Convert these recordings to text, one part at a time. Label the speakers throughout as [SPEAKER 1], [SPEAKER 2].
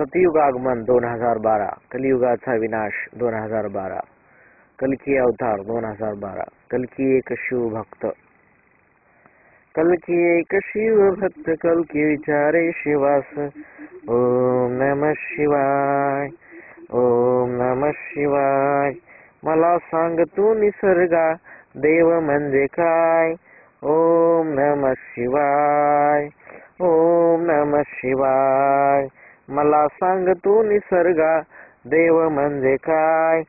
[SPEAKER 1] सतयुग आगमन 2012, कलियुगाचा विनाश 2012, कल्की अवतार 2012, कल्की एक शिवभक्त, कल्की एक शिवभक्त, कल्की विचारे शिवास. ओम नमः शिवाय, ओम नमः शिवाय. मला सांग तू निसर्गा देव म्हणजे काय. ओम नमः शिवाय, ओम नमः शिवाय. मला सांग तू निसर्गा देव म्हणजे काय.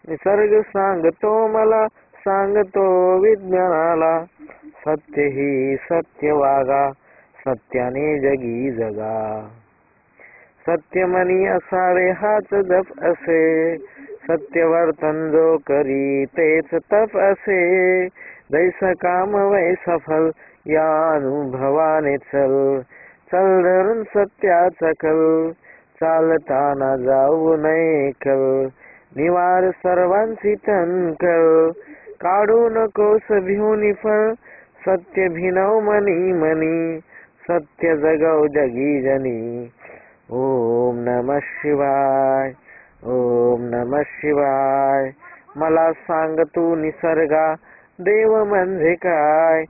[SPEAKER 1] निसर्ग सांगतो मला, सांगतो विज्ञानाला. सत्य ही सत्य वागा, सत्याने जगी जगा. सत्य मनी असावे हाच जप असे, सत्य वर्तन जो करी तेच तप असे. जैसा काम वैसा फल, या अनुभवाने चल. चल धरून सत्याचा कल, चालताना जाऊ नये कल. निवार सर्वांची तणकल, काढू नकोस भिवून फळ. सत्य भिनव मनी मनी, सत्य जगव जगी जनी. ओम नमः शिवाय, ओम नमः शिवाय. मला सांग तू निसर्गा देव म्हणजे काय.